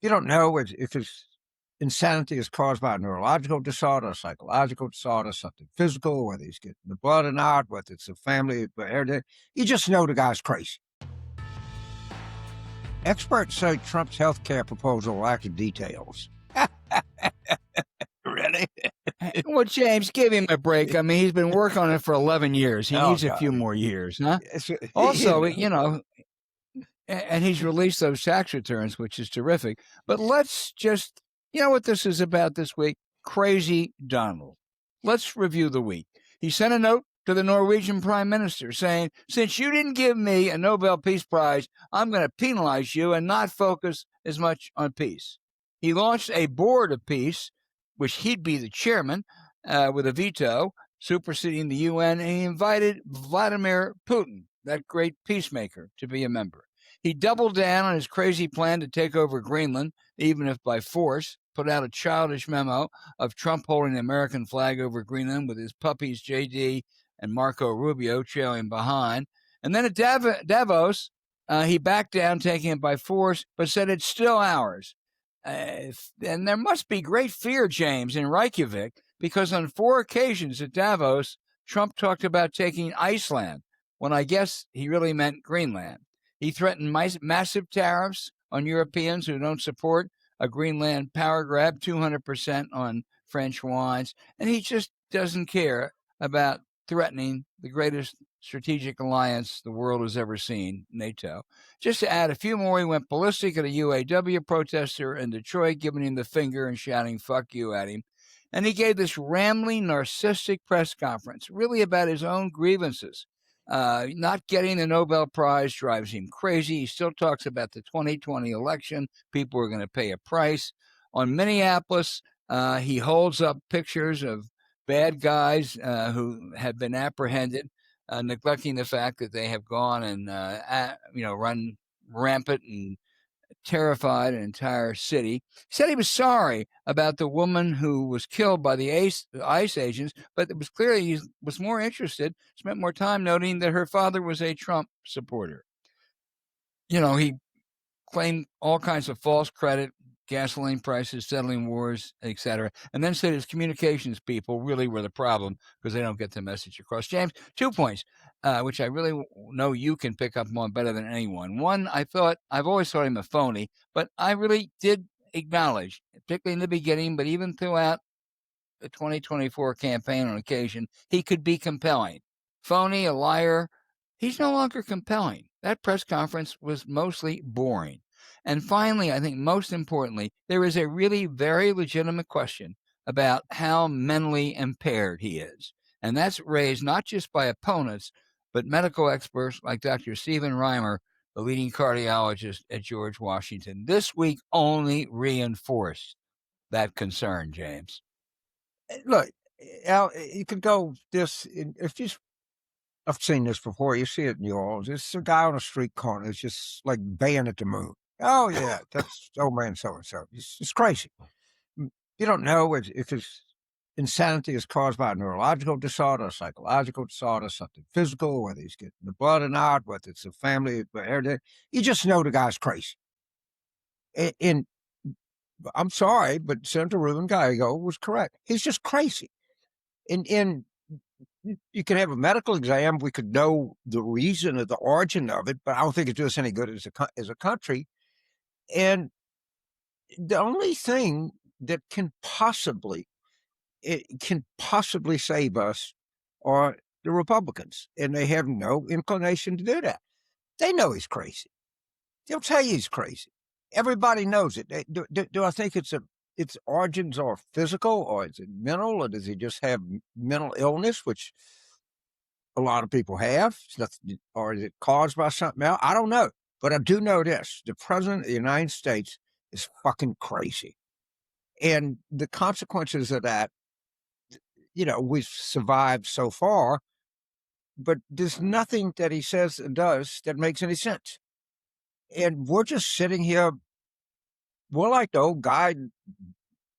You don't know if it's insanity is caused by a neurological disorder, a psychological disorder, something physical, whether he's getting the blood or not, whether it's a family, everything. You just know the guy's crazy. Experts say Trump's health care proposal lacks details. Really? Well, James, give him a break. I mean, he's been working on it for 11 years. He needs a few more years, huh? Also, and he's released those tax returns, which is terrific. But let's just, what this is about this week? Crazy Donald. Let's review the week. He sent a note to the Norwegian Prime Minister saying, since you didn't give me a Nobel Peace Prize, I'm going to penalize you and not focus as much on peace. He launched a board of peace, which he'd be the chairman, with a veto, superseding the UN, and he invited Vladimir Putin, that great peacemaker, to be a member. He doubled down on his crazy plan to take over Greenland, even if by force, put out a childish memo of Trump holding the American flag over Greenland with his puppies J.D. and Marco Rubio trailing behind. And then at Davos, he backed down, taking it by force, but said it's still ours. And there must be great fear, James, in Reykjavik, because on 4 occasions at Davos, Trump talked about taking Iceland, when I guess he really meant Greenland. He threatened massive tariffs on Europeans who don't support a Greenland power grab, 200% on French wines, and he just doesn't care about threatening the greatest strategic alliance the world has ever seen, NATO. Just to add a few more, he went ballistic at a UAW protester in Detroit, giving him the finger and shouting, fuck you at him. And he gave this rambling, narcissistic press conference, really about his own grievances. Not getting the Nobel Prize drives him crazy. He still talks about the 2020 election. People are going to pay a price. On Minneapolis, he holds up pictures of bad guys who have been apprehended, neglecting the fact that they have gone and run rampant and terrified an entire city. He said he was sorry about the woman who was killed by the ICE agents, but it was clear he was more interested, spent more time noting that her father was a Trump supporter. He claimed all kinds of false credit, gasoline prices, settling wars, etc., and then said his communications people really were the problem because they don't get the message across. James, 2 points, which I really know you can pick up on better than anyone. One, I've always thought him a phony, but I really did acknowledge, particularly in the beginning, but even throughout the 2024 campaign on occasion, he could be compelling. Phony, a liar. He's no longer compelling. That press conference was mostly boring. And finally, I think most importantly, there is a really very legitimate question about how mentally impaired he is. And that's raised not just by opponents, but medical experts like Dr. Stephen Reimer, the leading cardiologist at George Washington. This week only reinforced that concern, James. Look, Al, you could go this, I've seen this before. You see it in New Orleans. It's a guy on a street corner. It's just like baying at the moon. Oh, yeah, that's old man so-and-so. It's crazy. You don't know if it's insanity is caused by a neurological disorder, a psychological disorder, something physical, whether he's getting the blood or not, whether it's a family, everything. You just know the guy's crazy. And I'm sorry, but Senator Ruben Gallego was correct. He's just crazy. And you can have a medical exam. We could know the reason or the origin of it, but I don't think it does us any good as a country. And the only thing that can possibly save us are the Republicans, and they have no inclination to do that. They know he's crazy. They'll tell you he's crazy. Everybody knows it. Do I think its origins are physical, or is it mental, or does he just have mental illness, which a lot of people have? Or is it caused by something else? I don't know. But I do know this. The president of the United States is fucking crazy. And the consequences of that, we've survived so far, but there's nothing that he says and does that makes any sense. And we're just sitting here. We're like the old guy,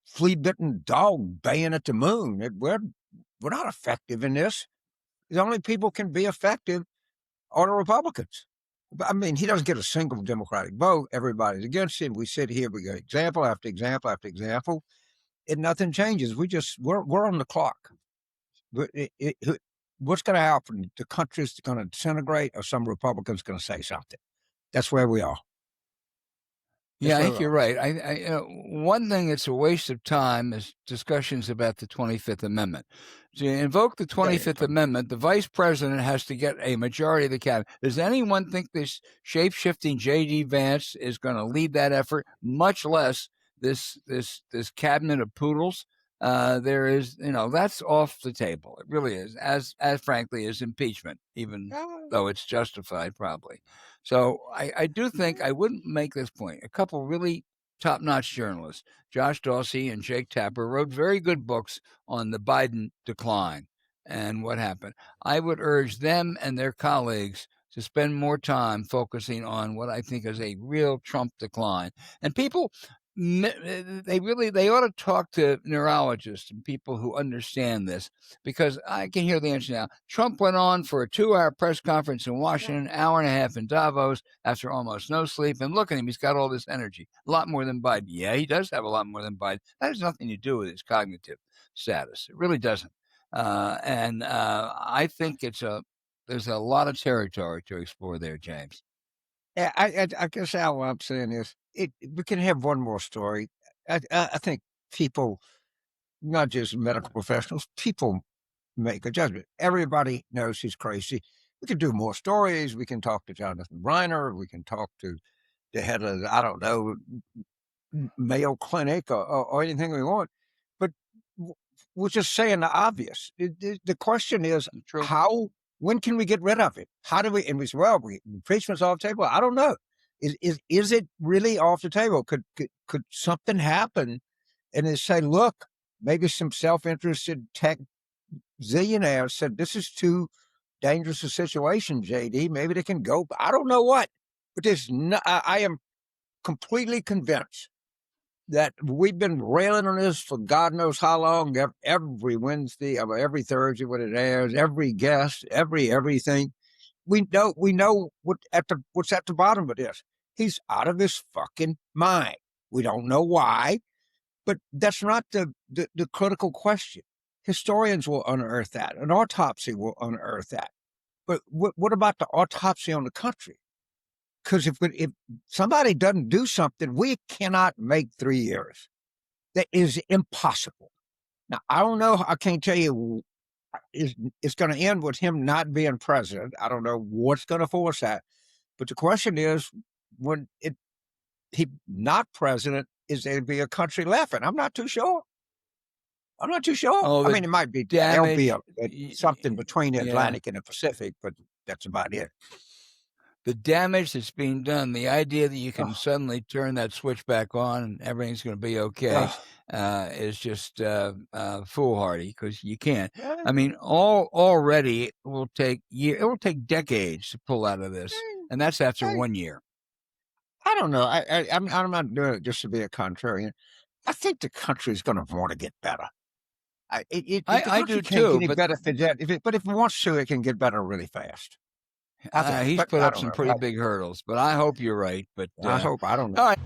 flea-bitten dog baying at the moon. We're not effective in this. The only people can be effective are the Republicans. But I mean, he doesn't get a single Democratic vote. Everybody's against him. We sit here, we get example after example after example, and nothing changes. We're on the clock. What's going to happen? The country's going to disintegrate, or some Republican's going to say something. That's where we are. Yeah, I think you're right. One thing that's a waste of time is discussions about the 25th Amendment. To invoke the 25th Amendment, the vice president has to get a majority of the cabinet. Does anyone think this shape-shifting J.D. Vance is going to lead that effort, much less this cabinet of poodles? There is, that's off the table. It really is, as frankly as impeachment, even though it's justified probably. So I do think I wouldn't make this point. A couple really top-notch journalists, Josh Dawsey and Jake Tapper, wrote very good books on the Biden decline and what happened. I would urge them and their colleagues to spend more time focusing on what I think is a real Trump decline. And people, they ought to talk to neurologists and people who understand this, because I can hear the answer now. Trump went on for a 2-hour press conference in Washington, an hour and a half in Davos after almost no sleep. And look at him. He's got all this energy, a lot more than Biden. Yeah, he does have a lot more than Biden. That has nothing to do with his cognitive status. It really doesn't. I think there's a lot of territory to explore there, James. Yeah, I guess what I'm saying is we can have one more story. I think people, not just medical professionals, people make a judgment. Everybody knows he's crazy. We can do more stories. We can talk to Jonathan Reiner. We can talk to the head of, I don't know, Mayo Clinic or anything we want. But we're just saying the obvious. The question is, when can we get rid of it? How do we? And we say, well, impeachment's off the table. I don't know. Is it really off the table? Could something happen? And they say, look, maybe some self-interested tech zillionaires said this is too dangerous a situation, JD. Maybe they can go. I don't know what, but I am completely convinced that we've been railing on this for God knows how long. Every Wednesday, every Thursday when it airs, every guest, everything. We know what's at the bottom of this. He's out of his fucking mind. We don't know why, but that's not the critical question. Historians will unearth that. An autopsy will unearth that. But what about the autopsy on the country? Because if somebody doesn't do something, we cannot make 3 years. That is impossible. Now, I don't know. I can't tell you it's going to end with him not being president. I don't know what's going to force that. But the question is, when he not president, is there be a country left? And I'm not too sure. Oh, I mean, it might be there'll be something between the Atlantic and the Pacific, but that's about it. The damage that's being done, the idea that you can suddenly turn that switch back on and everything's going to be okay, is just foolhardy, because you can't. I mean, already it will take decades to pull out of this, and that's after 1 year. I don't know. I'm not doing it just to be a contrarian. I think the country is going to want to get better. I do too. But if it wants to, it can get better really fast. He's put up some pretty big hurdles, but I hope you're right. But I hope. I don't know. All right.